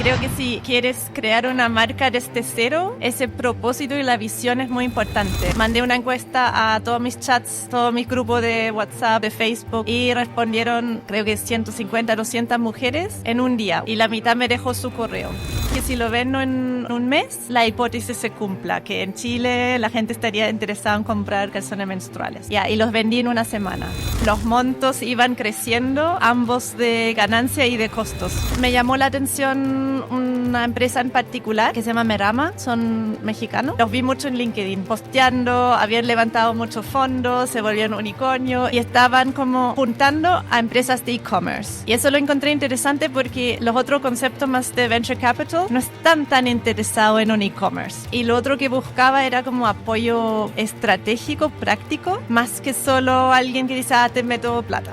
Creo que si quieres crear una marca desde cero, ese propósito y la visión es muy importante. Mandé una encuesta a todos mis chats, todos mis grupos de WhatsApp, de Facebook, y respondieron, creo que 150, 200 mujeres en un día. Y la mitad me dejó su correo. Que si lo ven en un mes, la hipótesis se cumpla, que en Chile la gente estaría interesada en comprar calzones menstruales. Y los vendí en una semana. Los montos iban creciendo, ambos de ganancia y de costos. Me llamó la atención una empresa en particular que se llama Merama, son mexicanos. Los vi mucho en LinkedIn, posteando, habían levantado muchos fondos, se volvieron unicornio y estaban como juntando a empresas de e-commerce. Y eso lo encontré interesante porque los otros conceptos más de venture capital no están tan interesados en un e-commerce. Y lo otro que buscaba era como apoyo estratégico, práctico, más que solo alguien que dice, te meto plata.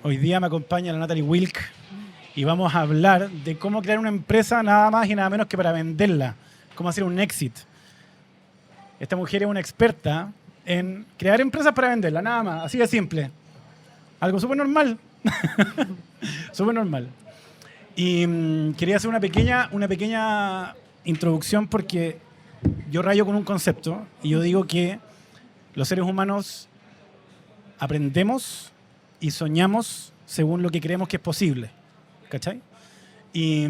Hoy día me acompaña la Natalie Wilk y vamos a hablar de cómo crear una empresa nada más y nada menos que para venderla, cómo hacer un exit. Esta mujer es una experta en crear empresas para venderla, nada más, así de simple. Algo súper normal. Súper normal. Y quería hacer una pequeña introducción porque yo rayo con un concepto y yo digo que los seres humanos aprendemos y soñamos según lo que creemos que es posible, ¿cachai? Y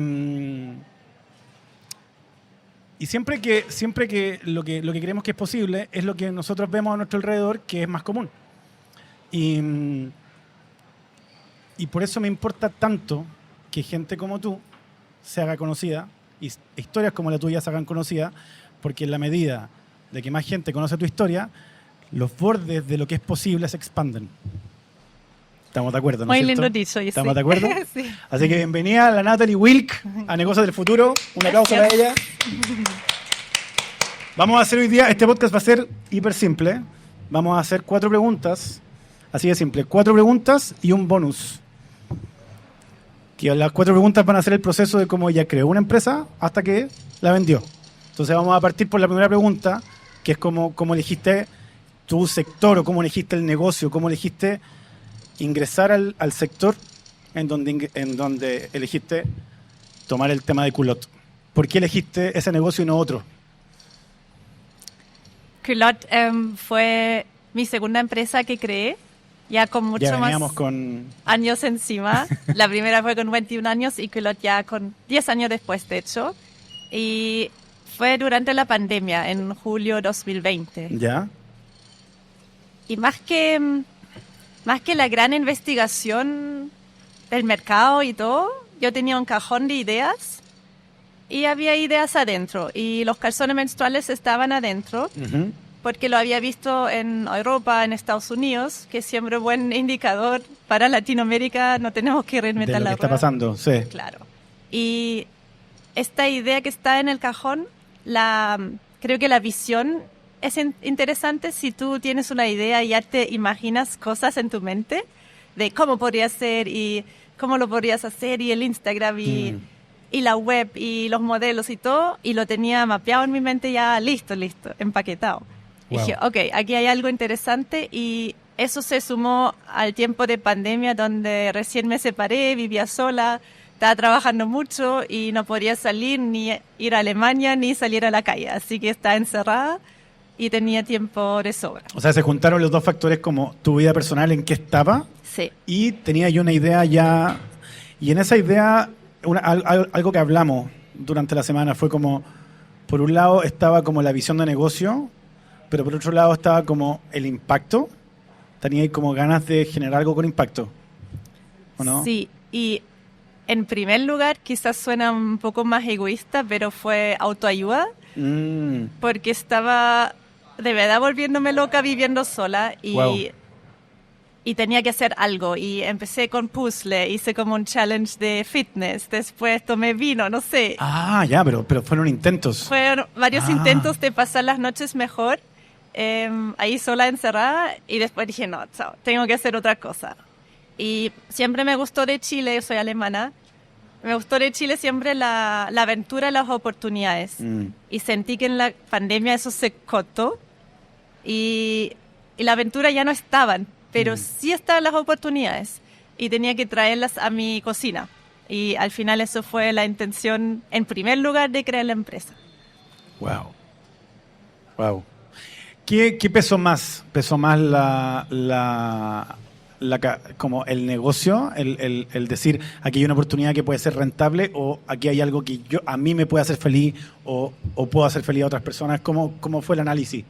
siempre que lo que creemos que es posible es lo que nosotros vemos a nuestro alrededor que es más común. Y por eso me importa tanto que gente como tú se haga conocida y historias como la tuya se hagan conocidas, porque en la medida de que más gente conoce tu historia, los bordes de lo que es posible se expanden. Estamos de acuerdo, ¿no es cierto? Muy lindo dicho. ¿Estamos de acuerdo? Sí. Así que bienvenida a la Natalie Wilk, a Negocios del Futuro. Un aplauso para ella. Vamos a hacer hoy día, este podcast va a ser hiper simple. Vamos a hacer 4 preguntas, así de simple. 4 preguntas y un bonus. Que las 4 preguntas van a ser el proceso de cómo ella creó una empresa hasta que la vendió. Entonces vamos a partir por la primera pregunta, que es cómo elegiste tu sector o cómo elegiste el negocio, cómo elegiste ingresar al sector en donde elegiste tomar el tema de culot. ¿Por qué elegiste ese negocio y no otro? Culot fue mi segunda empresa que creé, ya con mucho más años encima. La primera fue con 21 años y Culot ya con 10 años después, de hecho. Y fue durante la pandemia, en julio 2020. ¿Ya? Y más que la gran investigación del mercado y todo, yo tenía un cajón de ideas y había ideas adentro. Y los calzones menstruales estaban adentro, porque lo había visto en Europa, en Estados Unidos, que es siempre un buen indicador para Latinoamérica. No tenemos que reinventar la rueda. De lo que está pasando, sí. Claro. Y esta idea que está en el cajón, creo que la visión es interesante. Si tú tienes una idea y ya te imaginas cosas en tu mente de cómo podría ser y cómo lo podrías hacer y el Instagram y la web y los modelos y todo, y lo tenía mapeado en mi mente ya listo, empaquetado. Wow. Y dije, ok, aquí hay algo interesante, y eso se sumó al tiempo de pandemia donde recién me separé, vivía sola, estaba trabajando mucho y no podía salir ni ir a Alemania ni salir a la calle, así que estaba encerrada y tenía tiempo de sobra. O sea, se juntaron los dos factores, como tu vida personal en qué estaba, sí, y tenía yo una idea ya, y en esa idea algo que hablamos durante la semana fue como, por un lado estaba como la visión de negocio, pero por otro lado estaba como el impacto. Tenía como ganas de generar algo con impacto, ¿o no? Sí, y en primer lugar, quizás suena un poco más egoísta, pero fue autoayuda, porque estaba de verdad volviéndome loca viviendo sola y tenía que hacer algo. Y empecé con puzzle, hice como un challenge de fitness, después tomé vino, no sé. Ah, ya, pero fueron intentos. Fueron varios intentos de pasar las noches mejor, ahí sola, encerrada, y después dije, no, chao, tengo que hacer otra cosa. Y siempre me gustó de Chile, yo soy alemana, me gustó de Chile siempre la aventura, las oportunidades. Y sentí que en la pandemia eso se cortó y la aventura ya no estaba. pero sí estaban las oportunidades y tenía que traerlas a mi cocina. Y al final eso fue la intención, en primer lugar, de crear la empresa. Wow. Wow. ¿Qué pesó más? ¿Pesó más como el negocio, el decir aquí hay una oportunidad que puede ser rentable o aquí hay algo que a mí me puede hacer feliz o puedo hacer feliz a otras personas? ¿Cómo fue el análisis?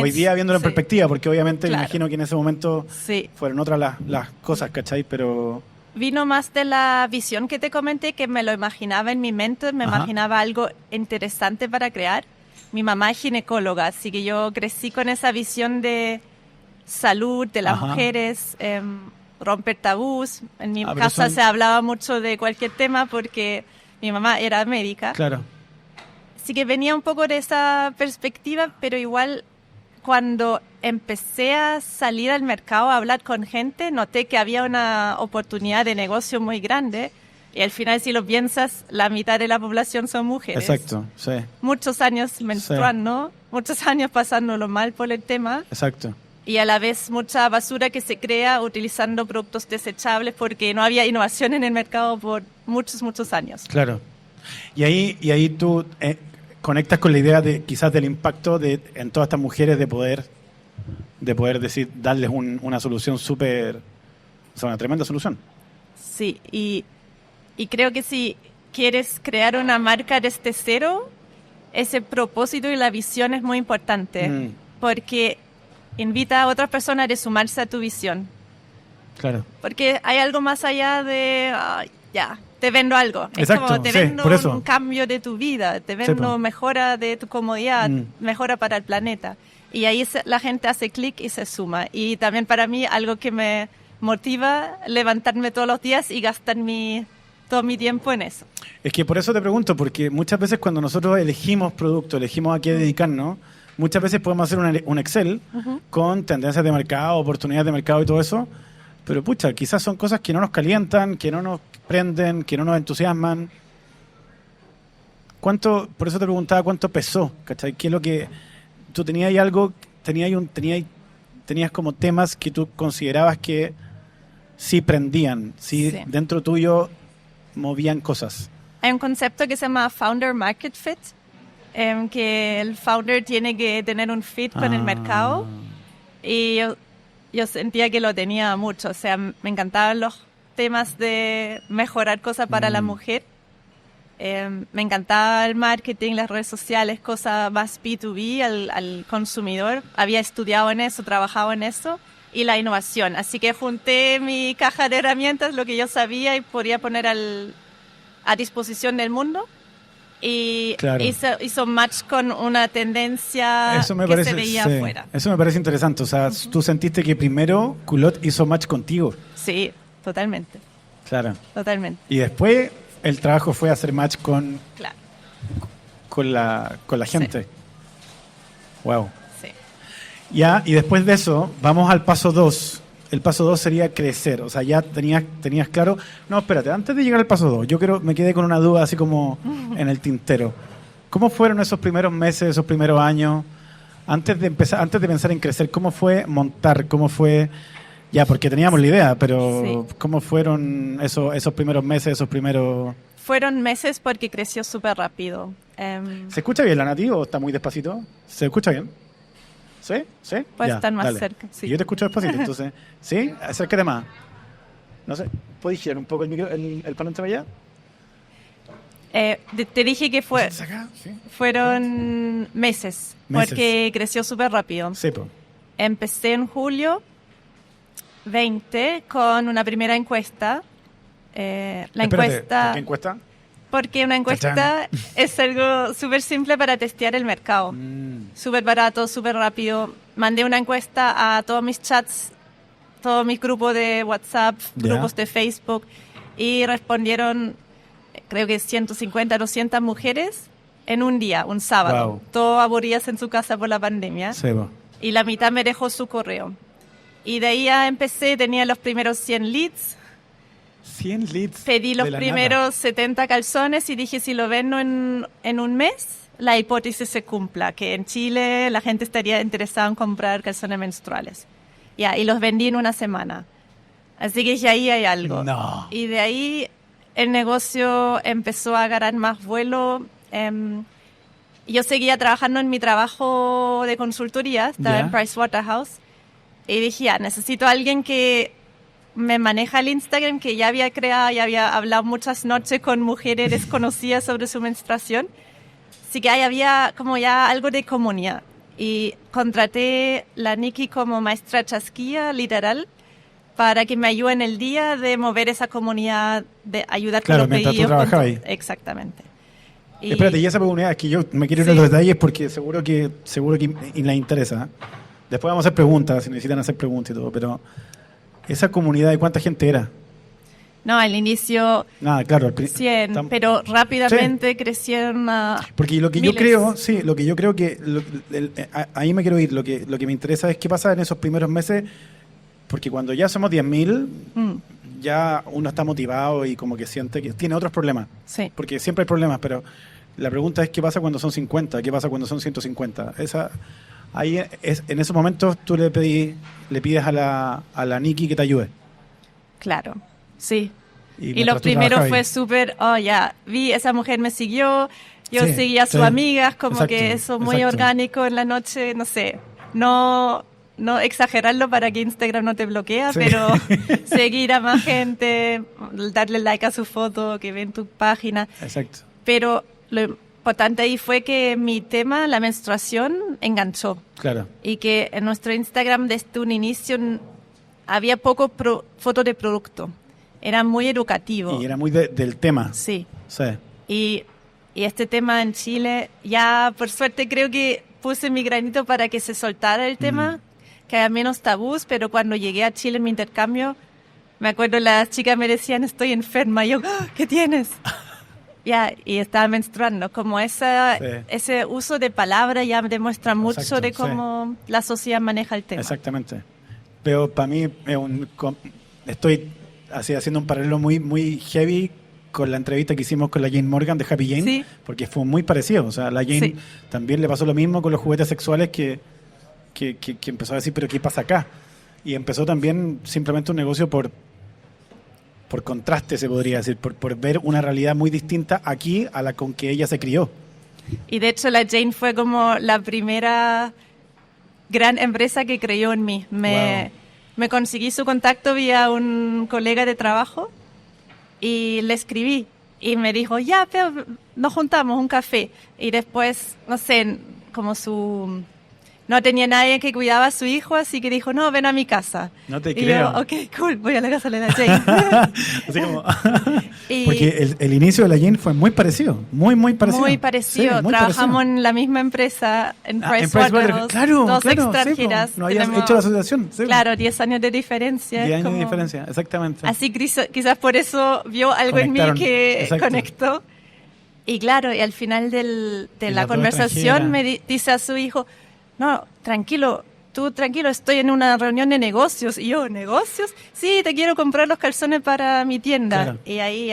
Hoy día viéndolo en perspectiva, porque obviamente me imagino que en ese momento fueron otras las cosas, ¿cachai? Pero vino más de la visión que te comenté, que me lo imaginaba en mi mente, me imaginaba algo interesante para crear. Mi mamá es ginecóloga, así que yo crecí con esa visión de salud de las mujeres, romper tabús. En mi casa se hablaba mucho de cualquier tema porque mi mamá era médica. Claro. Así que venía un poco de esa perspectiva, pero igual cuando empecé a salir al mercado a hablar con gente, noté que había una oportunidad de negocio muy grande. Y al final, si lo piensas, la mitad de la población son mujeres. Exacto, sí. Muchos años menstruando, muchos años pasándolo mal por el tema. Exacto. Y a la vez mucha basura que se crea utilizando productos desechables porque no había innovación en el mercado por muchos años. Claro. Y ahí tú conectas con la idea de quizás del impacto en todas estas mujeres de poder decir, darles una solución súper, o sea, una tremenda solución. Sí, y creo que si quieres crear una marca desde cero, ese propósito y la visión es muy importante, porque invita a otras personas a sumarse a tu visión. Claro. Porque hay algo más allá de, te vendo algo. Exacto, es como te vendo un cambio de tu vida, te vendo mejora de tu comodidad, mejora para el planeta. Y ahí la gente hace clic y se suma. Y también para mí algo que me motiva levantarme todos los días y gastar todo mi tiempo en eso. Es que por eso te pregunto, porque muchas veces cuando nosotros elegimos productos, elegimos a qué dedicarnos, muchas veces podemos hacer un Excel con tendencias de mercado, oportunidades de mercado y todo eso, pero pucha, quizás son cosas que no nos calientan, que no nos prenden, que no nos entusiasman. Por eso te preguntaba cuánto pesó, ¿cachai? ¿Qué es lo que tú tenías tenías como temas que tú considerabas que sí prendían, sí dentro tuyo movían cosas? Hay un concepto que se llama Founder Market Fit, que el founder tiene que tener un fit con el mercado, y yo sentía que lo tenía mucho. O sea, me encantaban los temas de mejorar cosas para la mujer, me encantaba el marketing, las redes sociales, cosas más B2B al consumidor. Había estudiado en eso, trabajado en eso, y la innovación. Así que junté mi caja de herramientas, lo que yo sabía y podía poner a disposición del mundo. Y hizo match con una tendencia se veía afuera. Eso me parece interesante. O sea, tú sentiste que primero Culot hizo match contigo. Sí, totalmente. Claro. Totalmente. Y después el trabajo fue hacer match con la gente. Sí. Wow. Sí. Ya, y después de eso, vamos al paso 2. El paso 2 sería crecer. O sea, ya tenías claro. No, espérate, antes de llegar al paso 2, me quedé con una duda así como en el tintero. ¿Cómo fueron esos primeros meses, esos primeros años? Antes de pensar en crecer, ¿cómo fue montar? ¿Cómo fue? Ya, porque teníamos la idea, pero ¿cómo fueron esos primeros meses, Fueron meses porque creció súper rápido. ¿Se escucha bien la Nati o está muy despacito? ¿Se escucha bien? ¿Sí? ¿Sí? Puedes estar más cerca. Sí. Yo te escucho despacito, entonces. ¿Sí? Acércate más. No sé, ¿puedes girar un poco el parlante para allá? Te dije que fueron meses, porque creció súper rápido. Sí, pues. Empecé en julio 20 con una primera encuesta. Espérate, ¿por qué encuesta? Porque una encuesta es algo súper simple para testear el mercado. Súper barato, súper rápido. Mandé una encuesta a todos mis chats, todos mis grupos de WhatsApp, grupos de Facebook, y respondieron, creo que 150, 200 mujeres en un día, un sábado. Wow. Todos aburridas en su casa por la pandemia. Sí, y la mitad me dejó su correo. Y de ahí ya empecé, tenía los primeros 100 leads. 100 leads. Pedí los primeros 70 calzones y dije, si lo vendo en un mes, la hipótesis se cumpla, que en Chile la gente estaría interesada en comprar calzones menstruales. Ya, y los vendí en una semana. Así que dije, ahí hay algo. No. Y de ahí el negocio empezó a agarrar más vuelo. Yo seguía trabajando en mi trabajo de consultoría, estaba en Pricewaterhouse. Y dije, necesito a alguien que me maneja el Instagram, que ya había creado, ya había hablado muchas noches con mujeres desconocidas sobre su menstruación. Así que ahí había como ya algo de comunidad. Y contraté la Nikki como maestra chasquilla, literal, para que me ayude en el día de mover esa comunidad, de ayudar con los pedidos. Claro, mientras tú trabajabas ahí. Exactamente. Espérate, y esa comunidad, es que yo me quiero ir a los detalles porque seguro que les interesa. Después vamos a hacer preguntas, si necesitan hacer preguntas y todo, pero esa comunidad, ¿de cuánta gente era? No, al inicio Nada, claro. 100, pero rápidamente crecieron a porque lo que miles. yo creo que ahí me quiero ir. Lo que me interesa es qué pasa en esos primeros meses, porque cuando ya somos 10.000, ya uno está motivado y como que siente que tiene otros problemas. Sí. Porque siempre hay problemas, pero la pregunta es qué pasa cuando son 50, qué pasa cuando son 150. Ahí en esos momentos tú le pides a la Nikki que te ayude. Claro, sí. Y mientras lo primero fue súper, vi, esa mujer me siguió, yo seguía a sus amigas, como que eso muy orgánico en la noche, no sé, no exagerarlo para que Instagram no te bloquea, pero seguir a más gente, darle like a su foto, que ven tu página. Exacto. Pero lo importante ahí fue que mi tema, la menstruación, enganchó. Claro. Y que en nuestro Instagram desde un inicio había poco fotos de producto. Era muy educativo. Y era muy del tema. Sí. Sí. Y este tema en Chile, ya por suerte creo que puse mi granito para que se soltara el tema, que haya menos tabús, pero cuando llegué a Chile en mi intercambio, me acuerdo las chicas me decían, estoy enferma. Y yo, ¿qué tienes? Y estaba menstruando. Como ese uso de palabra ya demuestra mucho de cómo la sociedad maneja el tema. Exactamente. Pero para mí estoy haciendo un paralelo muy, muy heavy con la entrevista que hicimos con la Jane Morgan de Happy Jane, porque fue muy parecido. O sea, la Jane también le pasó lo mismo con los juguetes sexuales que empezó a decir, pero ¿qué pasa acá? Y empezó también simplemente un negocio por contraste, se podría decir, por ver una realidad muy distinta aquí a la con que ella se crió. Y de hecho la Jane fue como la primera gran empresa que creyó en mí. Me conseguí su contacto vía un colega de trabajo y le escribí y me dijo, pero nos juntamos un café. Y después, no sé, como no tenía nadie que cuidaba a su hijo, así que dijo, no, ven a mi casa. No te y creo. yo, ok, cool, voy a la casa de la Jane. Así como porque el inicio de la Jane fue muy parecido, muy, muy parecido. Muy parecido. Sí, trabajamos en la misma empresa, en Pricewaterhouse. Claro, dos extranjeras. No habías hecho la asociación. Sí. Claro, 10 años de diferencia. 10 años de diferencia, exactamente. Así quizás por eso vio algo en mí que conectó. Y claro, y al final de la conversación me dice a su hijo, no, tranquilo, estoy en una reunión de negocios. Y yo, ¿negocios? Sí, te quiero comprar los calzones para mi tienda. Claro. Y ahí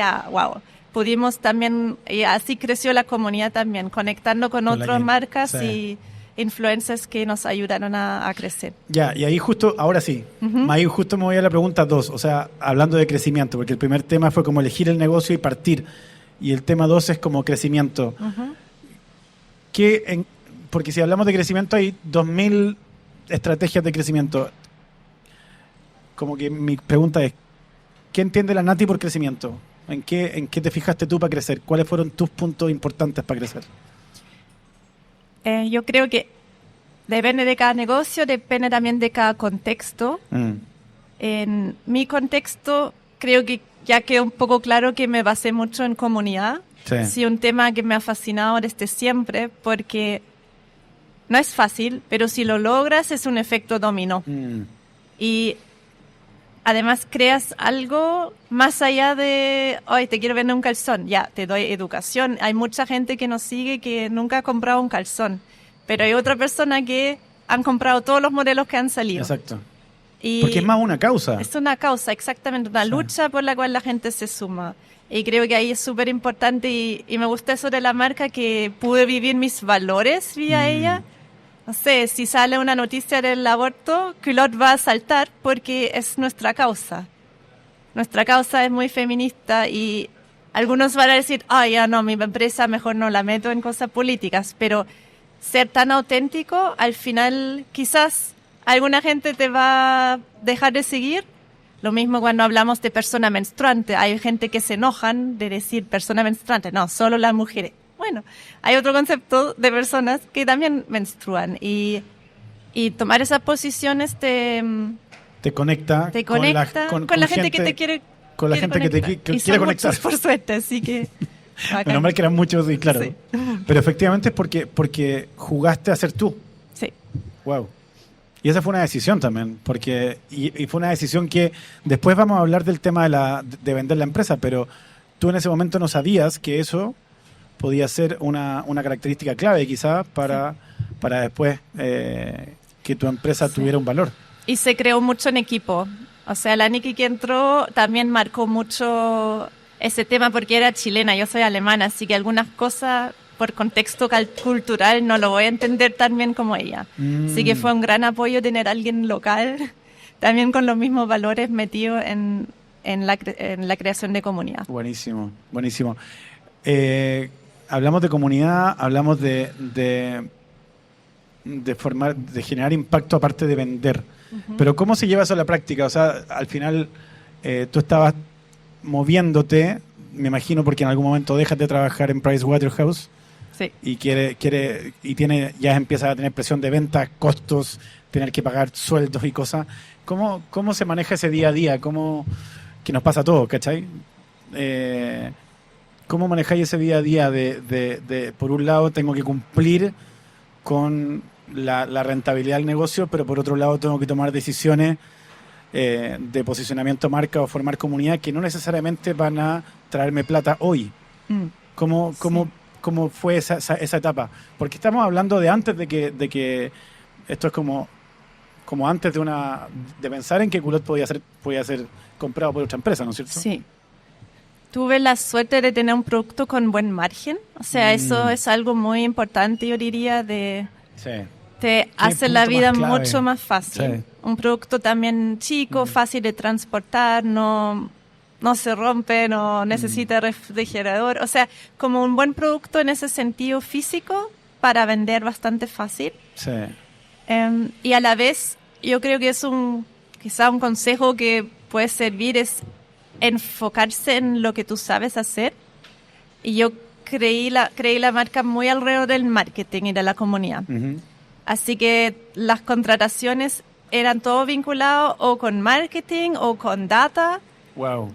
pudimos también, y así creció la comunidad también, conectando con otras marcas y influencers que nos ayudaron a crecer. Ya, y ahí justo, ahora sí, ahí justo me voy a la pregunta 2, o sea, hablando de crecimiento, porque el primer tema fue como elegir el negocio y partir, y el tema 2 es como crecimiento. Porque si hablamos de crecimiento hay 2.000 estrategias de crecimiento. Como que mi pregunta es, ¿qué entiende la Nati por crecimiento? ¿En qué te fijaste tú para crecer? ¿Cuáles fueron tus puntos importantes para crecer? Yo creo que depende de cada negocio, depende también de cada contexto. En mi contexto creo que ya quedó un poco claro que me basé mucho en comunidad. Sí, un tema que me ha fascinado desde siempre porque no es fácil, pero si lo logras es un efecto dominó. Y además creas algo más allá de, hoy te quiero vender un calzón, ya, te doy educación. Hay mucha gente que nos sigue que nunca ha comprado un calzón, pero hay otra persona que han comprado todos los modelos que han salido. Exacto. Porque es más una causa. Es una causa, exactamente, una lucha por la cual la gente se suma. Y creo que ahí es súper importante y me gusta eso de la marca, que pude vivir mis valores vía ella. no sé, si sale una noticia del aborto, Culot va a saltar porque es nuestra causa. Nuestra causa es muy feminista y algunos van a decir, ya no, mi empresa mejor no la meto en cosas políticas, pero ser tan auténtico, al final quizás alguna gente te va a dejar de seguir. Lo mismo cuando hablamos de persona menstruante. Hay gente que se enojan de decir persona menstruante. No, solo las mujeres. Bueno, hay otro concepto de personas que también menstruan. Y tomar esas posiciones te conecta, con la gente que te quiere con la gente conectar. que te Y quiere son conectar. muchos, por suerte, así que... Menos mal que eran muchos, y claro. Sí. Pero efectivamente es porque jugaste a ser tú. Sí. Wow. Y esa fue una decisión también, porque y fue una decisión que después vamos a hablar del tema de vender la empresa, pero tú en ese momento no sabías que eso podía ser una característica clave quizás para después que tu empresa tuviera un valor. Y se creó mucho en equipo. O sea, la Nikki que entró también marcó mucho ese tema porque era chilena, yo soy alemana, así que algunas cosas por contexto cultural no lo voy a entender tan bien como ella. Así que fue un gran apoyo tener a alguien local, también con los mismos valores metidos en la creación de comunidad. Buenísimo, buenísimo. Hablamos de comunidad, hablamos de formar, de generar impacto aparte de vender. Pero ¿cómo se lleva eso a la práctica? O sea, al final tú estabas moviéndote, me imagino, porque en algún momento dejas de trabajar en Pricewaterhouse. Sí. Y ya empieza a tener presión de ventas, costos, tener que pagar sueldos y cosas. ¿Cómo se maneja ese día a día? Que nos pasa a todos, ¿cachai? ¿Cómo manejáis ese día a día de por un lado tengo que cumplir con la rentabilidad del negocio, pero por otro lado tengo que tomar decisiones de posicionamiento marca o formar comunidad que no necesariamente van a traerme plata hoy? ¿Cómo fue esa etapa? Porque estamos hablando de antes de que esto es como antes de pensar en que Culot podía ser comprado por otra empresa, ¿no es cierto? Sí. Tuve la suerte de tener un producto con buen margen. O sea, eso es algo muy importante, yo diría, te hace la vida mucho más fácil. Sí. Un producto también chico, fácil de transportar, no se rompe, no necesita refrigerador. O sea, como un buen producto en ese sentido físico para vender bastante fácil. Sí. Y a la vez, yo creo que es quizá un consejo que puede servir es enfocarse en lo que tú sabes hacer. Y yo creí la marca muy alrededor del marketing y de la comunidad. Así que las contrataciones eran todo vinculado o con marketing o con data. Wow.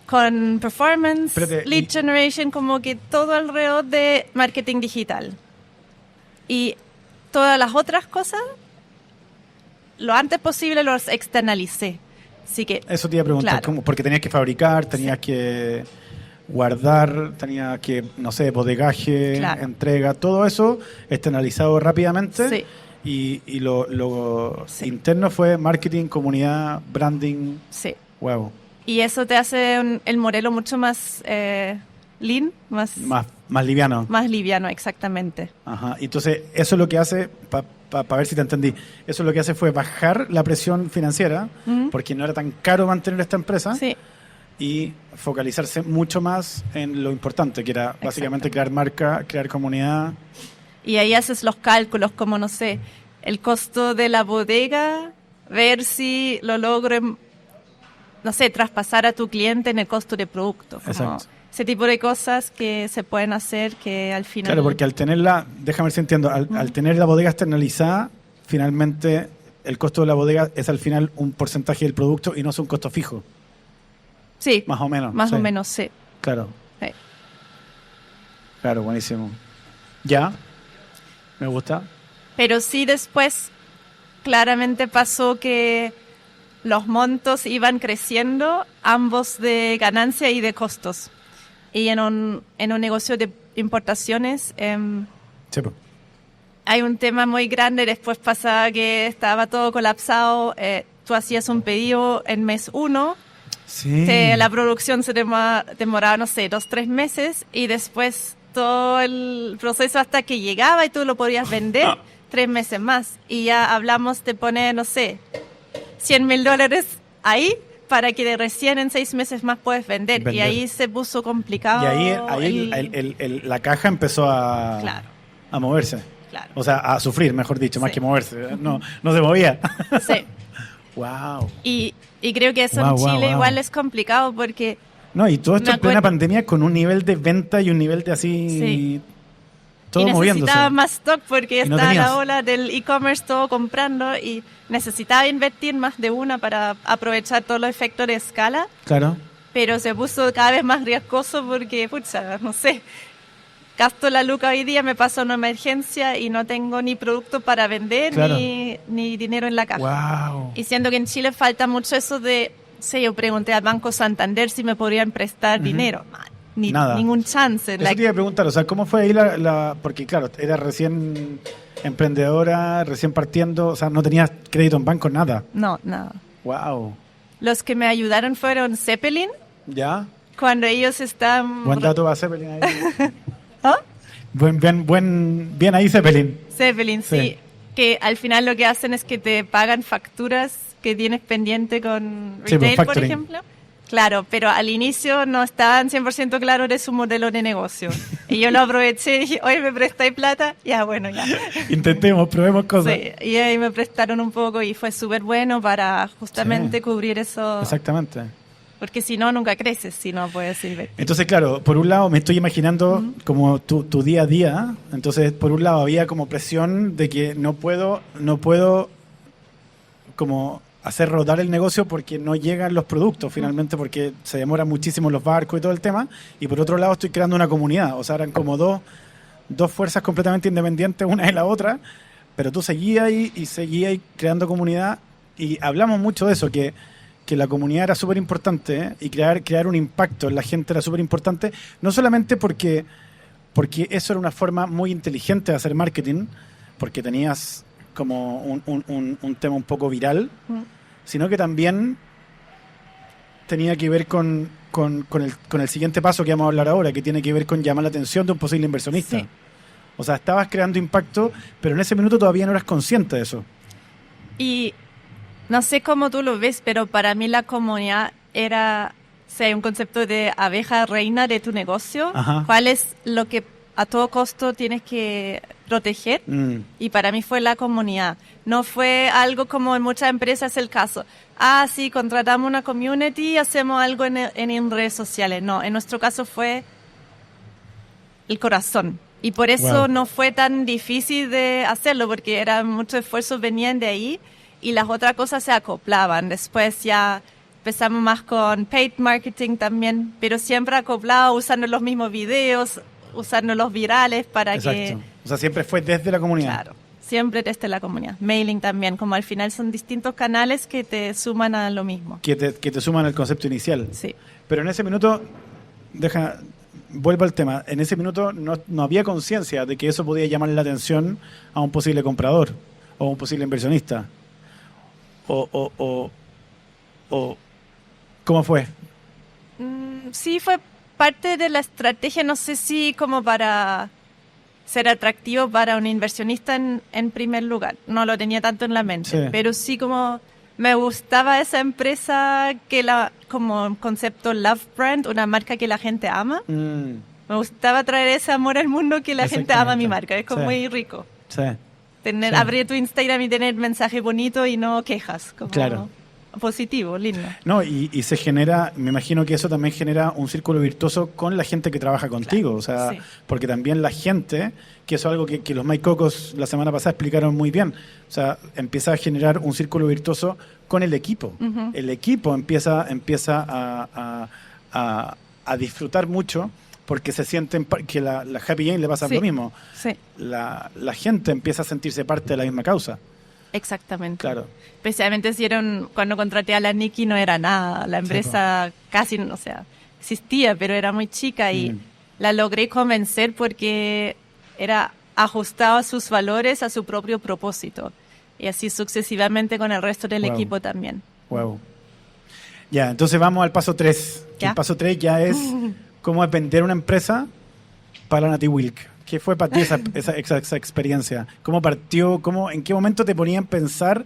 Con performance, lead generation, como que todo alrededor de marketing digital. Y todas las otras cosas, lo antes posible los externalicé. Así que, eso te iba a preguntar, claro. Porque tenías que fabricar, tenías que guardar, tenías que, no sé, bodegaje, entrega, todo eso externalizado rápidamente. Sí. Y lo interno fue marketing, comunidad, branding. Sí. Wow. Y eso te hace el modelo mucho más lean, más liviano. Más liviano, exactamente. Ajá. Entonces, eso es lo que hace, para ver si te entendí, eso lo que hace fue bajar la presión financiera, porque no era tan caro mantener esta empresa, sí. Y focalizarse mucho más en lo importante, que era básicamente crear marca, crear comunidad. Y ahí haces los cálculos, como, no sé, el costo de la bodega, ver si lo logro, no sé, traspasar a tu cliente en el costo de producto. Exacto. Ese tipo de cosas que se pueden hacer que al final... Claro, porque al tenerla, déjame ver si entiendo, al tener la bodega externalizada, finalmente el costo de la bodega es al final un porcentaje del producto y no es un costo fijo. Sí. Más o menos. Más o menos, sí. Claro. Sí. Claro, buenísimo. Ya, me gusta. Pero sí después claramente pasó que los montos iban creciendo, ambos de ganancia y de costos. Y en un negocio de importaciones hay un tema muy grande. Después pasa que estaba todo colapsado. Tú hacías un pedido en mes 1. Sí. La producción se demoraba, no sé, 2-3 meses. Y después todo el proceso hasta que llegaba y tú lo podías vender, 3 meses más. Y ya hablamos de poner, no sé, $100,000 ahí para que de recién en 6 meses más puedes vender. Y ahí se puso complicado. Y ahí la caja empezó Claro. a moverse. Claro. O sea, a sufrir, mejor dicho, más Sí. que moverse. No se movía. Sí. Wow. Y creo que eso en Chile igual es complicado porque... No, y todo esto Me en plena acuerdo- pandemia con un nivel de venta y un nivel de así... Sí. Todo y moviéndose. necesitaba más stock porque Y no está tenías. la ola del e-commerce todo comprando y necesitaba invertir más de una para aprovechar todos los efectos de escala, Claro. pero se puso cada vez más riesgoso porque, pucha, no sé, gasto la luca hoy día, me pasa una emergencia y no tengo ni producto para vender Claro. ni dinero en la caja. Wow. Y siento que en Chile falta mucho eso de, sé, yo pregunté al Banco Santander si me podrían prestar dinero. Man, Nada. ningún chance. Eso te iba a preguntar, o sea, ¿cómo fue ahí porque claro, era recién emprendedora, recién partiendo, o sea, no tenías crédito en banco, nada. No, nada. Wow. Los que me ayudaron fueron Zeppelin, ¿Ya? cuando ellos están... Buen dato va Zeppelin ahí. ¿Ah? Bien ahí Zeppelin. Zeppelin, sí. Sí. Que al final lo que hacen es que te pagan facturas que tienes pendiente con Sí, pues, retail, por factoring. ejemplo. Claro, pero al inicio no estaban 100% claros de su modelo de negocio. Y yo lo aproveché y dije, oye, ¿me prestáis plata? Ya, bueno, ya. Intentemos, probemos cosas. Sí, y ahí me prestaron un poco y fue súper bueno para justamente Sí. cubrir eso. Exactamente. Porque si no, nunca creces, si no puedes invertir. Entonces, claro, por un lado me estoy imaginando como tu día a día. Entonces, por un lado había como presión de que no puedo como hacer rodar el negocio porque no llegan los productos finalmente, porque se demoran muchísimo los barcos y todo el tema. Y por otro lado estoy creando una comunidad. O sea, eran como dos fuerzas completamente independientes una de la otra, pero tú seguías y seguías creando comunidad. Y hablamos mucho de eso, que la comunidad era súper importante, ¿eh? Y crear un impacto en la gente era súper importante, no solamente porque eso era una forma muy inteligente de hacer marketing, porque tenías como un tema un poco viral, sino que también tenía que ver con el siguiente paso que vamos a hablar ahora, que tiene que ver con llamar la atención de un posible inversionista. Sí. O sea, estabas creando impacto, pero en ese minuto todavía no eras consciente de eso. Y no sé cómo tú lo ves, pero para mí la comunidad era, o sea, un concepto de abeja reina de tu negocio. Ajá. ¿Cuál es lo que a todo costo tienes que proteger? Y para mí fue la comunidad. No fue algo como en muchas empresas el caso. Ah, sí, contratamos una community y hacemos algo en redes sociales. No, en nuestro caso fue el corazón. Y por eso Wow. no fue tan difícil de hacerlo, porque era muchos esfuerzos venían de ahí y las otras cosas se acoplaban. Después ya empezamos más con paid marketing también, pero siempre acoplado, usando los mismos videos, usando los virales para Exacto. que... O sea, siempre fue desde la comunidad. Claro, siempre desde la comunidad. Mailing también, como al final son distintos canales que te suman a lo mismo. Que te suman al concepto inicial. Sí. Pero en ese minuto, vuelvo al tema, en ese minuto no había conciencia de que eso podía llamar la atención a un posible comprador o a un posible inversionista. O ¿cómo fue? Sí, fue parte de la estrategia, no sé si como para ser atractivo para un inversionista en primer lugar. No lo tenía tanto en la mente, Sí. pero sí como me gustaba esa empresa como un concepto love brand, una marca que la gente ama. Me gustaba traer ese amor al mundo que la gente ama mi marca. Es como Sí. muy rico. Sí. Sí. Abrir tu Instagram y tener mensaje bonito y no quejas. Como Claro. Positivo, lindo. No, y se genera, me imagino que eso también genera un círculo virtuoso con la gente que trabaja contigo. Claro, O sea, sí. porque también la gente, que eso es algo que los Mike Cocos la semana pasada explicaron muy bien. O sea, empieza a generar un círculo virtuoso con el equipo. Ujú. El equipo empieza a disfrutar mucho porque se sienten que la Happy Jane le pasa Sí. lo mismo. Sí, La gente empieza a sentirse parte de la misma causa. exactamente. Claro. Especialmente cuando contraté a la Nikki no era nada, la empresa casi, o sea, existía, pero era muy chica y la logré convencer porque era ajustado a sus valores, a su propio propósito. Y así sucesivamente con el resto del Wow. equipo también. Wow. Ya, entonces vamos al paso 3. ¿Ya? El paso 3 ya es cómo es vender una empresa para Nati Wilk. ¿Qué fue para ti esa experiencia? ¿Cómo partió? ¿En qué momento te ponían a pensar,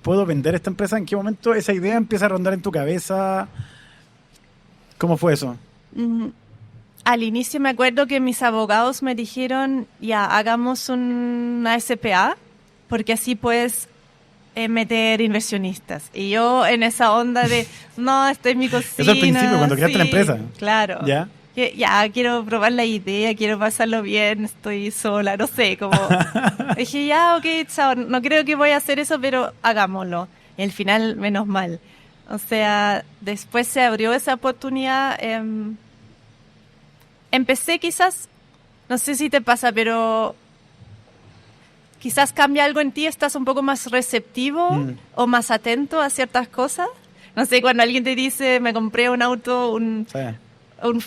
¿puedo vender esta empresa? ¿En qué momento esa idea empieza a rondar en tu cabeza? ¿Cómo fue eso? Al inicio me acuerdo que mis abogados me dijeron, ya, hagamos una SPA, porque así puedes meter inversionistas. Y yo en esa onda de, no, esta es mi cocina. Eso al principio, cuando creaste la empresa. Claro. ¿Ya? Ya, quiero probar la idea, quiero pasarlo bien, estoy sola, no sé, como... Dije, ya, ok, chao, no creo que voy a hacer eso, pero hagámoslo. Y al final, menos mal. O sea, después se abrió esa oportunidad. Empecé quizás, no sé si te pasa, pero quizás cambia algo en ti, estás un poco más receptivo o más atento a ciertas cosas. No sé, cuando alguien te dice, me compré un auto, un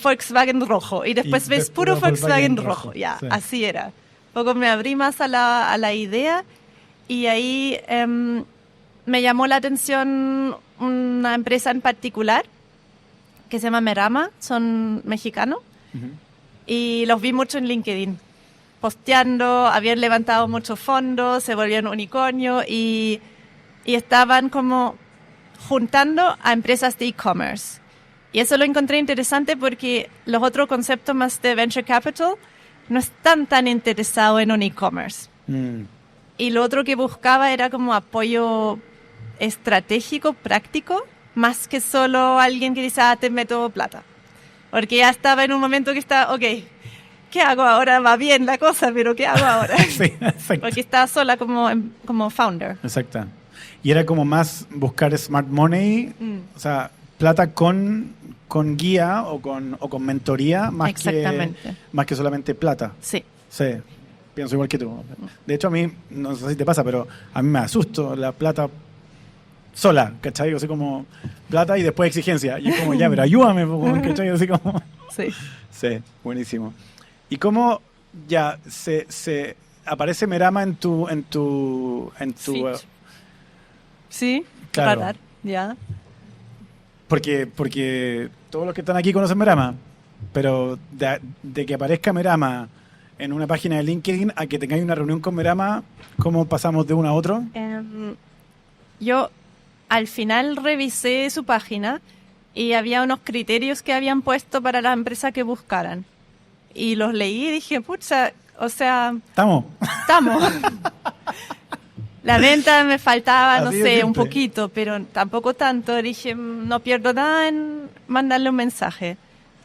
Volkswagen rojo, y después ves puro Volkswagen rojo. Ya, sí. Así era. Un poco me abrí más a la idea, y ahí me llamó la atención una empresa en particular que se llama Merama, son mexicanos. Y los vi mucho en LinkedIn, posteando, habían levantado muchos fondos, se volvieron unicornio y estaban como juntando a empresas de e-commerce. Y eso lo encontré interesante porque los otros conceptos más de venture capital no están tan interesados en un e-commerce. Y lo otro que buscaba era como apoyo estratégico, práctico, más que solo alguien que dice, te meto plata. Porque ya estaba en un momento que estaba, ok, ¿qué hago ahora? Va bien la cosa, pero ¿qué hago ahora? Sí, exacto. Porque estaba sola como founder. Exacto. Y era como más buscar smart money, o sea, plata con guía o con mentoría, más que solamente plata. Sí. Sí, pienso igual que tú. De hecho, a mí, no sé si te pasa, pero a mí me asusto la plata sola, ¿cachai? Así como plata y después exigencia. Y es como, ya, pero ayúdame, ¿cachai? Así como... Sí. Sí, buenísimo. ¿Y cómo ya se aparece Merama en tu Sí, sí, claro. radar, ya. Porque todos los que están aquí conocen Merama, pero de que aparezca Merama en una página de LinkedIn a que tengáis una reunión con Merama, ¿cómo pasamos de uno a otro? Yo al final revisé su página y había unos criterios que habían puesto para la empresa que buscaran. Y los leí y dije, pucha, o sea... Estamos. La venta me faltaba, Así no sé, un poquito, pero tampoco tanto. Dije, no pierdo nada en mandarle un mensaje.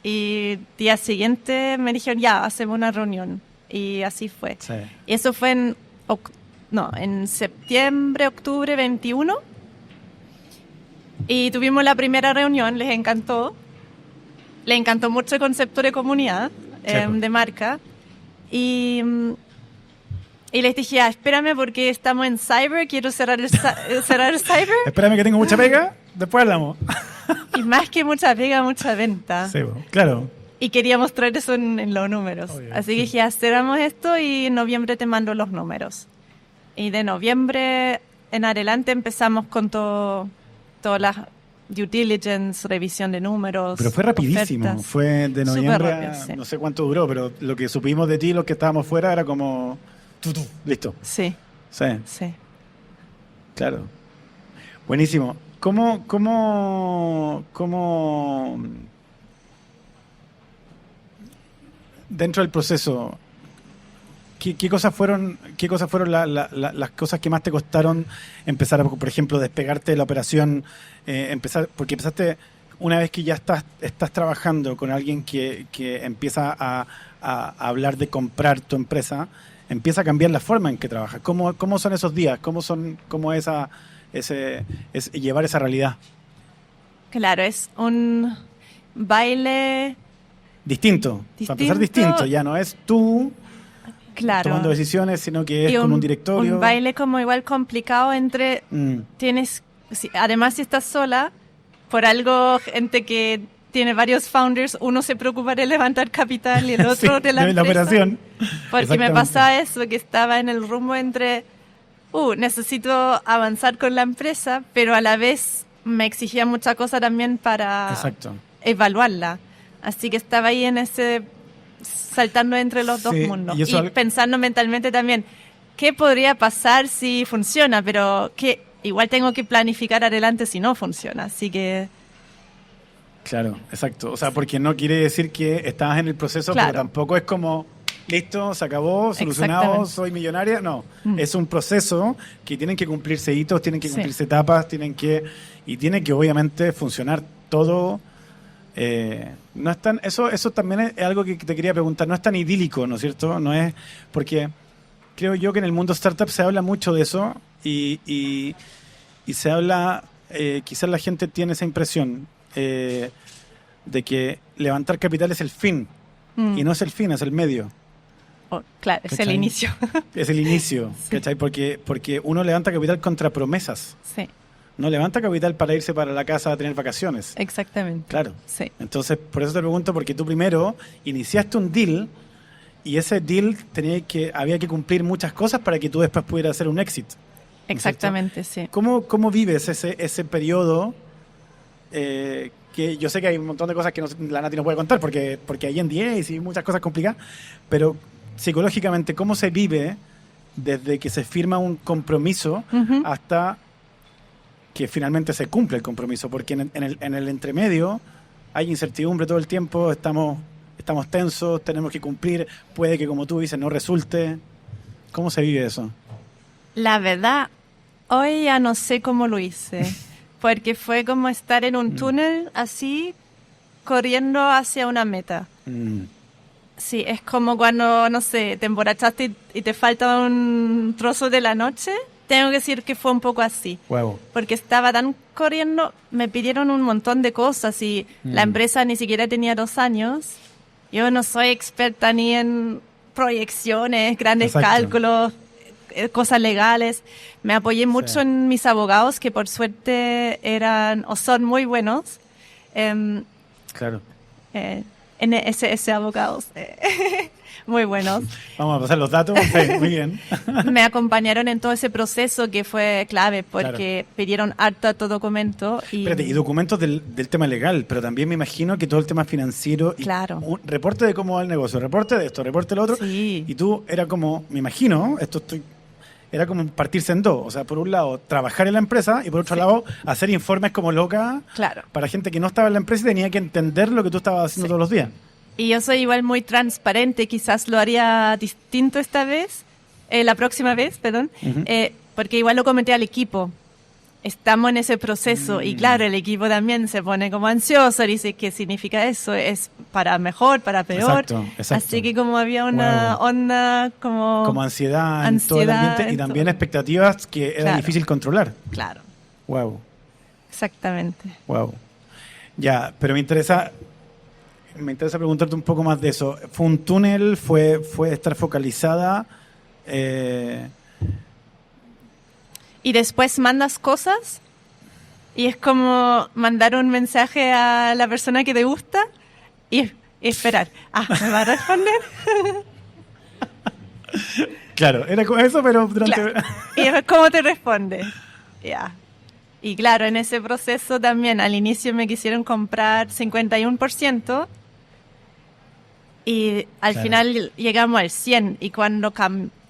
Y día siguiente me dijeron, ya, hacemos una reunión. Y así fue. Sí. Y eso fue en septiembre, octubre 21. Y tuvimos la primera reunión, les encantó. Les encantó mucho el concepto de comunidad, de marca. Y les dije, espérame porque estamos en Cyber, quiero cerrar el Cyber. Espérame que tengo mucha pega, después hablamos. Y más que mucha pega, mucha venta. Sí, claro. Y quería mostrar eso en los números. Obvio, así que dije, cerramos esto y en noviembre te mando los números. Y de noviembre en adelante empezamos con todas las due diligence, revisión de números. Pero fue rapidísimo, ofertas. Fue de noviembre rápido, sí. No sé cuánto duró, pero lo que supimos de ti, los que estábamos fuera, era como... listo. Sí. Sí. Claro. Buenísimo. ¿Cómo dentro del proceso, qué cosas fueron las cosas que más te costaron empezar, por ejemplo, despegarte de la operación, porque empezaste una vez que ya estás trabajando con alguien que empieza a hablar de comprar tu empresa, empieza a cambiar la forma en que trabajas? ¿Cómo son esos días? ¿Cómo es llevar esa realidad? Claro, es un baile distinto. Para empezar, distinto. Ya no es tú tomando decisiones, sino que es con un directorio. Un baile como igual complicado entre... Además, si estás sola, por algo, gente que tiene varios founders, uno se preocupa de levantar capital y el otro de la empresa. Operación. Porque me pasaba eso, que estaba en el rumbo entre, necesito avanzar con la empresa, pero a la vez me exigía mucha cosa también para evaluarla. Así que estaba ahí en ese saltando entre los dos Sí, mundos. y eso Pensando mentalmente también, ¿qué podría pasar si funciona? Pero que igual tengo que planificar adelante si no funciona. Así que... Claro, exacto. O sea, porque no quiere decir que estabas en el proceso, Claro. pero tampoco es como, listo, se acabó, solucionado, Exactamente. soy millonaria. No, es un proceso que tienen que cumplirse hitos, tienen que Sí. cumplirse etapas, y tiene que obviamente funcionar todo. No es tan, eso también es algo que te quería preguntar, no es tan idílico, ¿no es cierto? No es, porque creo yo que en el mundo startup se habla mucho de eso y se habla, quizás la gente tiene esa impresión de que levantar capital es el fin y no es el fin, es el medio. Oh, claro, es el ¿Cachai? inicio. Es el inicio, Sí. ¿cachai? Porque uno levanta capital contra promesas, Sí, no levanta capital para irse para la casa a tener vacaciones. exactamente. Claro. Sí. Entonces, por eso te pregunto, porque tú primero iniciaste un deal y ese deal había que cumplir muchas cosas para que tú después pudieras hacer un exit. Exactamente, sí. ¿Cómo vives ese periodo? Que yo sé que hay un montón de cosas que la Nati no puede contar porque hay NDAs y muchas cosas complicadas, pero psicológicamente, ¿cómo se vive desde que se firma un compromiso Ujú. hasta que finalmente se cumple el compromiso? Porque en el entremedio hay incertidumbre todo el tiempo, estamos tensos, tenemos que cumplir, puede que, como tú dices, no resulte. ¿Cómo se vive eso? La verdad, hoy ya no sé cómo lo hice, porque fue como estar en un túnel así, corriendo hacia una meta. Mm, Sí, es como cuando, no sé, te emborrachaste y te falta un trozo de la noche. Tengo que decir que fue un poco así. Wow. Porque estaba tan corriendo, me pidieron un montón de cosas y la empresa ni siquiera tenía 2 años. Yo no soy experta ni en proyecciones, grandes Exacto. cálculos, cosas legales. Me apoyé mucho Sí. en mis abogados, que por suerte eran o son muy buenos. Claro. NSS abogados, muy buenos. Vamos a pasar los datos. Sí, muy bien. Me acompañaron en todo ese proceso que fue clave porque pidieron harto documento. Espérate, y documentos del tema legal, pero también me imagino que todo el tema financiero y Claro. un reporte de cómo va el negocio, reporte de esto, reporte de lo otro. Sí. Y tú era como, me imagino, era como partirse en dos. O sea, por un lado, trabajar en la empresa y por otro lado, hacer informes como loca Claro. para gente que no estaba en la empresa y tenía que entender lo que tú estabas haciendo todos los días. Y yo soy igual muy transparente, quizás lo haría distinto esta vez, la próxima vez, perdón, Ujú. porque igual lo comenté al equipo. Estamos en ese proceso y claro, el equipo también se pone como ansioso, dice qué significa eso, es para mejor, para peor. Exacto. Así que como había una onda como ansiedad en todo el ansiedad ambiente y en también todo. expectativas que era Claro. difícil controlar. Claro, Wow. exactamente. Wow. Ya, pero me interesa preguntarte un poco más de eso. ¿Fue un túnel? ¿Fue estar focalizada? Y después mandas cosas y es como mandar un mensaje a la persona que te gusta y esperar. ¿Me va a responder? Claro, era como eso, pero durante... Claro. Y es cómo te responde. Ya. Y claro, en ese proceso también al inicio me quisieron comprar 51% y al Claro. final llegamos al 100% y cuando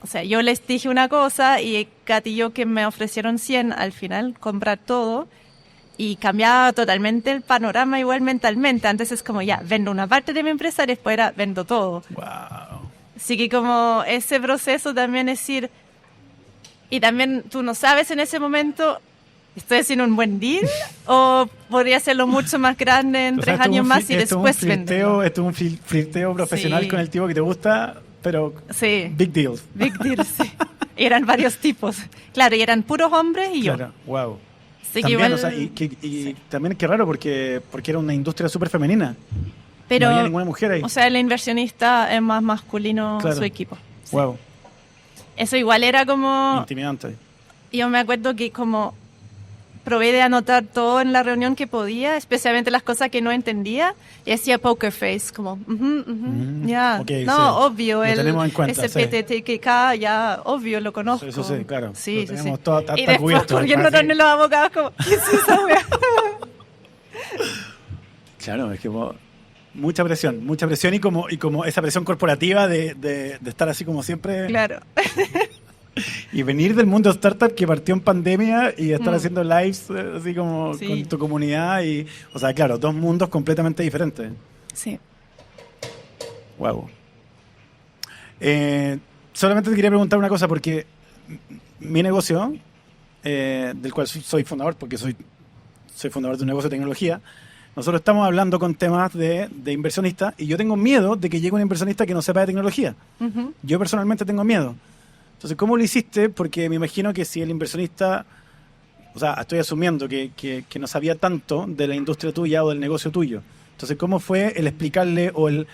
o sea, yo les dije una cosa y Katy y yo que me ofrecieron 100 al final comprar todo y cambiaba totalmente el panorama igual mentalmente. Antes es como ya, vendo una parte de mi empresa y después era vendo todo. Wow. Así que como ese proceso también es decir, y también tú no sabes en ese momento, ¿estoy haciendo un buen deal? ¿O podría hacerlo mucho más grande en O sea, 3 años más y después venderlo? venderlo? Esto es un flirteo profesional Sí. con el tipo que te gusta, pero Sí, big deal. big deal, sí. Y eran varios tipos. Claro, y eran puros hombres y yo. Claro, wow. Así que También, igual, o sea, y también qué raro porque era una industria súper femenina. pero, no había ninguna mujer ahí. o sea, el inversionista es más masculino Claro. su equipo. Sí. Wow, Eso igual era como... intimidante. Yo me acuerdo que como probé de anotar todo en la reunión que podía, especialmente las cosas que no entendía, y hacía poker face, como, ya, ok, no, sí. obvio, Lo el tenemos en cuenta, sí. SPTTK, ya, obvio, lo conozco. Eso sí, claro. Sí, Lo sí, tenemos sí. todo, está Y después cubierto. corriendo Así. donde los abogados, como, ¿qué es esa wea? Claro, es que Mucha presión y como esa presión corporativa de estar así como siempre. Claro. Y venir del mundo startup que partió en pandemia y estar haciendo lives así como Sí. con tu comunidad. O sea, claro, dos mundos completamente diferentes. Sí. Wow. Solamente te quería preguntar una cosa porque mi negocio, del cual soy fundador, porque soy fundador de un negocio de tecnología, nosotros estamos hablando con temas de inversionistas y yo tengo miedo de que llegue un inversionista que no sepa de tecnología. Ujú. Yo personalmente tengo miedo. Entonces, ¿cómo lo hiciste? Porque me imagino que si el inversionista, o sea, estoy asumiendo que no sabía tanto de la industria tuya o del negocio tuyo. Entonces, ¿cómo fue el explicarle o el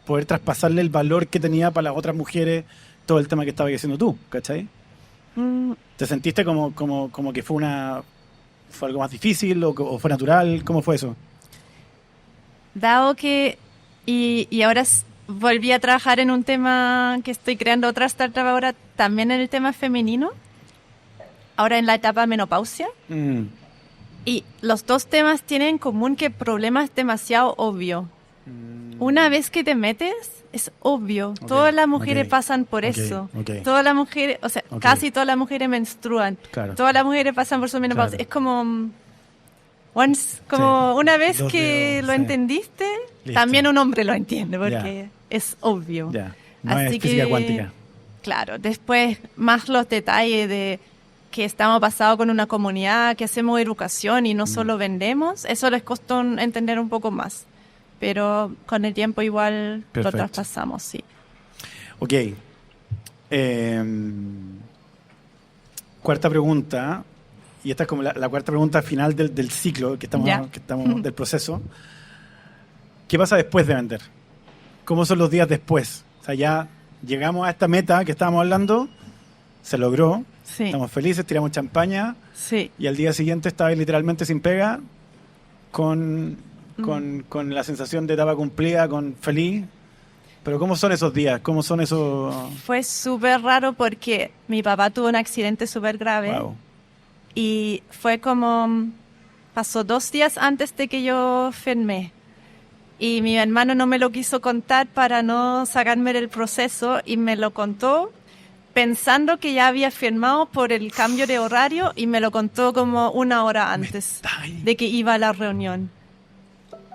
poder traspasarle el valor que tenía para las otras mujeres todo el tema que estabas haciendo tú? ¿Cachai? ¿Te sentiste como que fue algo más difícil o fue natural? ¿Cómo fue eso? Dado que, y ahora volví a trabajar en un tema que estoy creando otra startup ahora, también en el tema femenino, ahora en la etapa menopausia. Y los dos temas tienen en común que el problema es demasiado obvio. Una vez que te metes, es obvio. Ok, Todas las mujeres ok, pasan por ok, eso. ok. Todas las mujeres, o sea, Ok. casi todas las mujeres menstruan. Claro. Todas las mujeres pasan por su menopausia. Claro. Es como... una vez Dos que dedos, lo sí. entendiste, Listo. también un hombre lo entiende, porque es obvio. Ya. No Así es física que, cuántica. claro, después más los detalles de que estamos pasados con una comunidad, que hacemos educación y no solo vendemos, eso les costó entender un poco más. Pero con el tiempo igual Perfecto. lo traspasamos, sí. Ok. Cuarta pregunta, y esta es como la cuarta pregunta final del ciclo que estamos Ya. del proceso. ¿Qué pasa después de vender? ¿Cómo son los días después? O sea, ya llegamos a esta meta que estábamos hablando, se logró, Sí, estamos felices, tiramos champaña, sí. y al día siguiente estaba literalmente sin pega, con la sensación de etapa cumplida, con feliz. Pero ¿cómo son esos días? ¿Cómo son esos...? Fue súper raro porque mi papá tuvo un accidente súper grave. Wow. Y fue como, pasó 2 días antes de que yo firmé. Y mi hermano no me lo quiso contar para no sacarme del proceso y me lo contó pensando que ya había firmado por el cambio de horario y me lo contó como 1 hora antes de que iba a la reunión.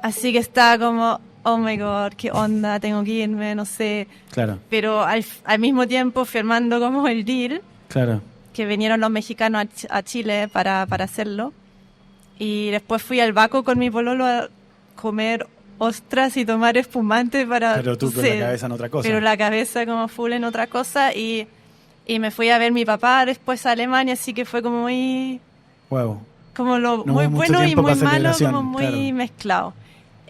Así que estaba como, oh my God, qué onda, tengo que irme, no sé. Claro, Pero al mismo tiempo firmando como el deal, claro. que vinieron los mexicanos a Chile para hacerlo. Y después fui al Baco con mi pololo a comer ostras y tomar espumante para... Pero tú con sí, la cabeza en otra cosa. Pero la cabeza como full en otra cosa y me fui a ver mi papá después a Alemania, así que fue como muy... Wow. Como lo No muy hubo mucho bueno y tiempo muy para malo, celebración, como muy claro. mezclado.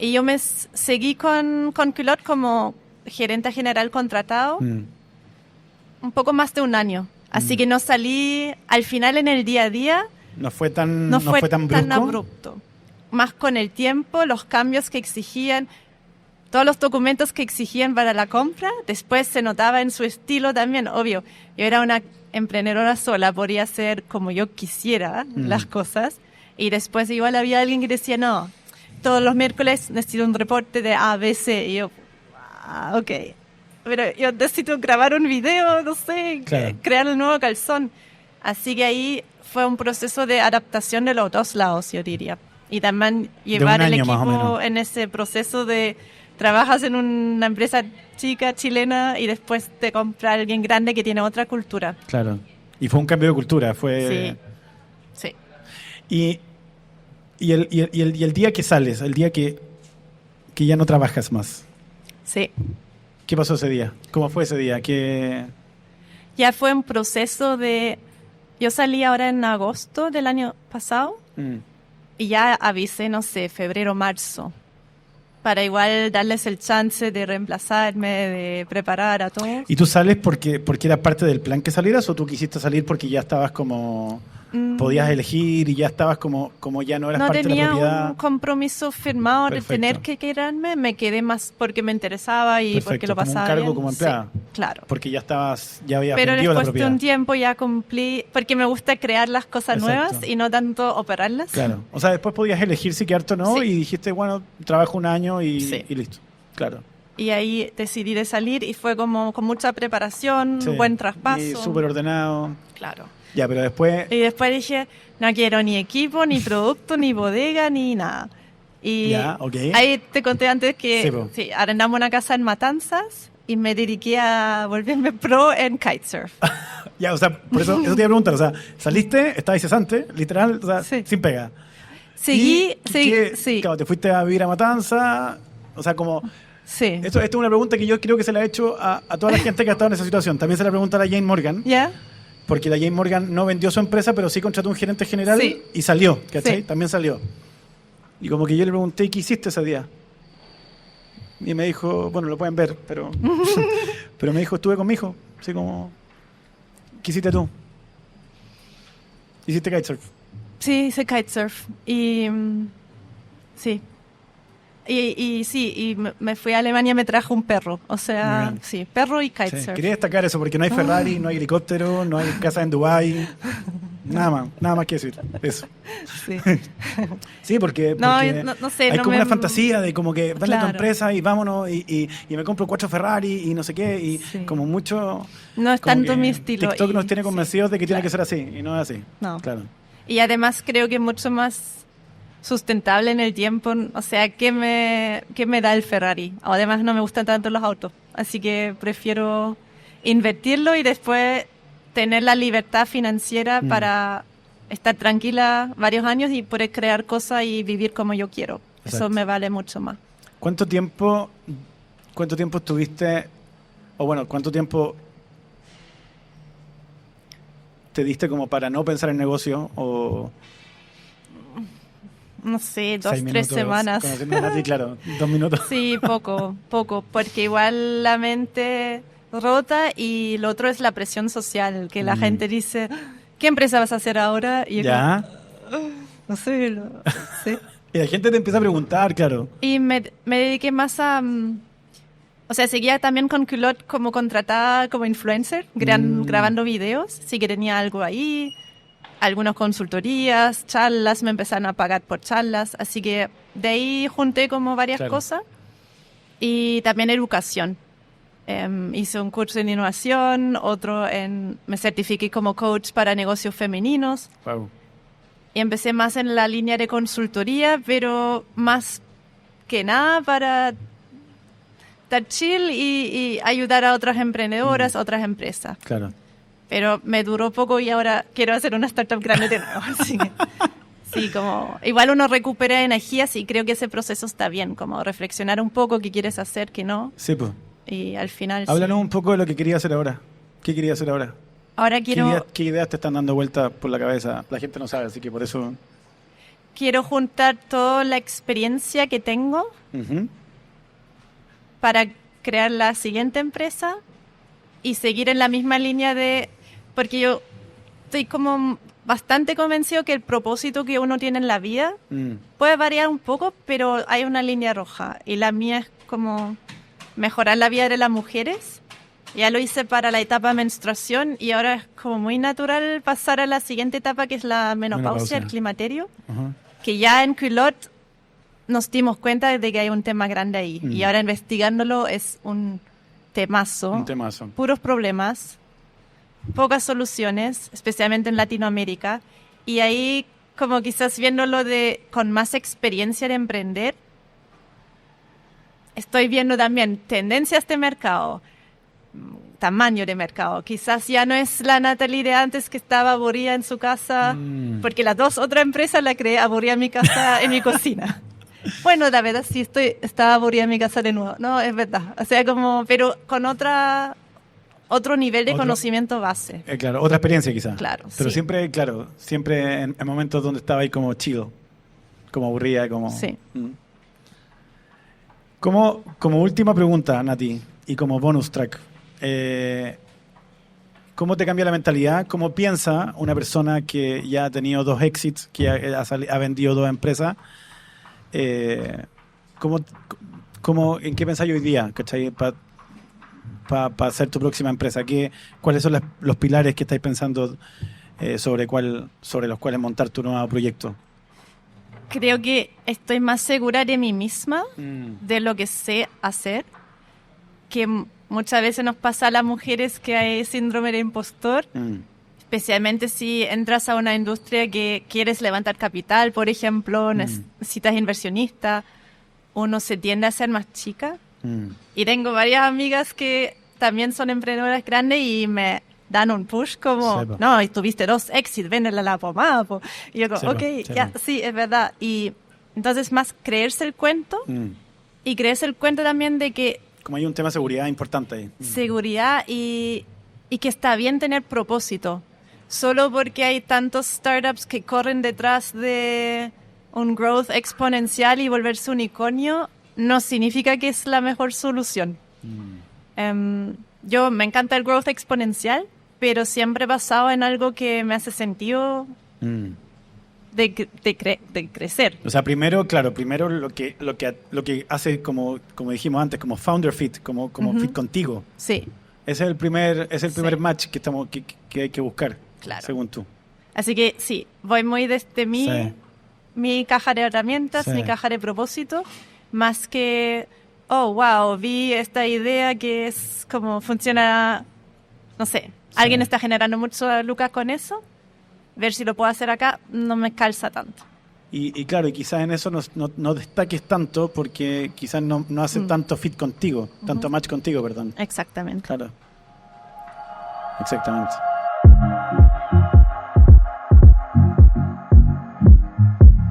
Y yo me seguí con Culot como gerente general contratado un poco más de 1 año. Así que no salí al final en el día a día. No fue tan, No fue tan tan brusco. abrupto. Más con el tiempo, los cambios que exigían, todos los documentos que exigían para la compra, después se notaba en su estilo también, obvio. Yo era una emprendedora sola, podía hacer como yo quisiera las cosas. Y después igual había alguien que decía, no, todos los miércoles necesito un reporte de A, B, C. Y yo, ok. Pero yo necesito grabar un video, no sé, Claro. crear un nuevo calzón. Así que ahí fue un proceso de adaptación de los dos lados, yo diría. Y también llevar el año más o equipo menos. en ese proceso de trabajas en una empresa chica, chilena, y después te compra alguien grande que tiene otra cultura. Claro. Y fue un cambio de cultura. Fue... Sí. Y el día que sales, el día que ya no trabajas más, Sí. ¿qué pasó ese día? ¿Cómo fue ese día? ¿Qué... Ya fue un proceso de... Yo salí ahora en agosto del año pasado y ya avisé, no sé, febrero, marzo, para igual darles el chance de reemplazarme, de preparar a todos. ¿Y tú sales porque era parte del plan que salieras o tú quisiste salir porque ya estabas como... podías elegir y ya estabas como ya no eras No parte de la tenía propiedad? un compromiso firmado Perfecto. de tener que quedarme, me quedé más porque me interesaba y Perfecto, porque lo como un pasaba cargo bien. como empleada. Sí. Claro. Porque ya habías Pero vendido la después de propiedad. un tiempo ya cumplí, porque me gusta crear las cosas Exacto. nuevas y no tanto operarlas. Claro. O sea, después podías elegir si quedarte o no Sí. y dijiste, bueno, trabajo un año Sí. y listo. Claro. Y ahí decidí de salir y fue como con mucha preparación, Sí. buen traspaso. Y súper ordenado. Claro. Ya, pero después... Y después dije, no quiero ni equipo, ni producto, ni bodega, ni nada. Y Ya, ok. ahí te conté antes Sí, que po. sí, arrendamos una casa en Matanzas y me dediqué a volverme pro en kitesurf. Ya, o sea, por eso te iba a preguntar. O sea, saliste, estabas cesante, literal, o sea, Sí. sin pega. Seguí, Sí. Claro, te fuiste a vivir a Matanza. O sea, como... sí. Esto es una pregunta que yo creo que se la he hecho a toda la gente que ha estado en esa situación. También se la pregunta a la Jane Morgan. ¿Ya? Porque la Jane Morgan no vendió su empresa, pero sí contrató un gerente general Sí. y salió, ¿cachai? Sí. También salió. Y como que yo le pregunté, ¿qué hiciste ese día? Y me dijo, bueno, lo pueden ver, pero pero me dijo, estuve con mi hijo. Así como, ¿qué hiciste tú? Hiciste kitesurf. Sí, hice kitesurf. Y sí. Y sí, y me fui a Alemania y me trajo un perro. O Muy sea, bien. sí, perro y Sí, kitesurf. quería destacar eso, porque no hay Ferrari, no hay helicóptero, no hay casa en Dubái. Nada más que decir. Eso. Sí. Sí, porque, No, porque no sé, hay no como me- una fantasía de como que vende tu Claro. empresa y vámonos y me compro 4 Ferrari y no sé qué, y Sí. como mucho... No es como tanto que mi estilo. TikTok y- nos tiene sí, convencidos de que tiene claro. que ser así, y no es así. No. Claro. Y además creo que es mucho más sustentable en el tiempo. O sea, ¿qué me da el Ferrari? Además no me gustan tanto los autos. Así que prefiero invertirlo y después tener la libertad financiera para estar tranquila varios años y poder crear cosas y vivir como yo quiero. Eso Exacto. me vale mucho más. ¿Cuánto tiempo estuviste, o bueno, cuánto tiempo te diste como para no pensar en negocio o No sé, 2, 6 3 minutos semanas. conociendo a Nati? Claro, 2 minutos. Sí, poco, porque igual la mente rota y lo otro es la presión social, que la gente dice, ¿qué empresa vas a hacer ahora? Y yo Ya. como, no sé, sí. Y la gente te empieza a preguntar, claro. Y me dediqué más a... o sea, seguía también con Culot como contratada como influencer, grabando videos, sí que tenía algo ahí, algunas consultorías, charlas, me empezaron a pagar por charlas, así que de ahí junté como varias Claro. cosas y también educación. Hice un curso en innovación, me certifiqué como coach para negocios femeninos Wow. y empecé más en la línea de consultoría, pero más que nada para estar chill y ayudar a otras emprendedoras, otras empresas. Claro. Pero me duró poco y ahora quiero hacer una startup grande de nuevo. Así que, sí, como igual uno recupera energías y creo que ese proceso está bien, como reflexionar un poco qué quieres hacer, qué no, Sí, pues. y al final sí. Háblanos un poco de lo que quería hacer ahora. ¿Qué quería hacer ahora? Ahora ¿Qué ideas te están dando vuelta por la cabeza? La gente no sabe, así que por eso... quiero juntar toda la experiencia que tengo Ujú. para crear la siguiente empresa y seguir en la misma línea porque yo estoy como bastante convencido que el propósito que uno tiene en la vida Mm. puede variar un poco, pero hay una línea roja y la mía es como mejorar la vida de las mujeres. Ya lo hice para la etapa de menstruación y ahora es como muy natural pasar a la siguiente etapa, que es la menopausia, el climaterio, Ajá. que ya en Culot nos dimos cuenta de que hay un tema grande ahí y ahora investigándolo es un temazo, Un temazo. puros problemas, pocas soluciones, especialmente en Latinoamérica, y ahí como quizás viéndolo con más experiencia de emprender, estoy viendo también tendencias de mercado, tamaño de mercado. Quizás ya no es la Natalie de antes que estaba aburrida en su casa, porque las dos otras empresas la creé aburrida en mi casa, en mi cocina. Bueno, la verdad sí estaba aburrida en mi casa de nuevo. No, es verdad. O sea, pero con otro nivel de conocimiento base. Claro, otra experiencia quizás. Claro, Pero sí. siempre en momentos donde estaba ahí como chill, como aburrida, como... Sí. Mm. Como última pregunta, Nati, y como bonus track, ¿cómo te cambia la mentalidad? ¿Cómo piensa una persona que ya ha tenido 2 exits, que ha vendido 2 empresas? ¿En qué pensáis hoy día? ¿Cachai? para hacer tu próxima empresa? ¿Cuáles son los pilares que estáis pensando sobre los cuales montar tu nuevo proyecto? Creo que estoy más segura de mí misma, de lo que sé hacer, que muchas veces nos pasa a las mujeres que hay síndrome de impostor, especialmente si entras a una industria que quieres levantar capital, por ejemplo, necesitas inversionista, uno se tiende a ser más chica. Y tengo varias amigas que también son emprendedoras grandes y me dan un push como, no, y tuviste 2 éxitos, véndela la pomada. Y yo como, sí, es verdad. Y entonces más creerse el cuento y creerse el cuento también de que... Como hay un tema de seguridad importante ahí. Seguridad y que está bien tener propósito. Solo porque hay tantos startups que corren detrás de un growth exponencial y volverse unicornio, no significa que es la mejor solución. Yo me encanta el growth exponencial, pero siempre basado en algo que me hace sentido de crecer. O sea, primero lo que hace, como dijimos antes, como founder fit, como fit contigo. Sí. Ese es el primer match que hay que buscar, claro, según tú. Así que sí, voy muy desde mi caja de herramientas, mi caja de propósito, más que, oh, wow, vi esta idea que es como funciona, no sé, alguien está generando mucho lucas con eso, ver si lo puedo hacer acá, no me calza tanto. Y claro, y quizás en eso no destaques tanto porque quizás no hace tanto fit contigo, tanto match contigo, perdón. Exactamente. Claro. Exactamente.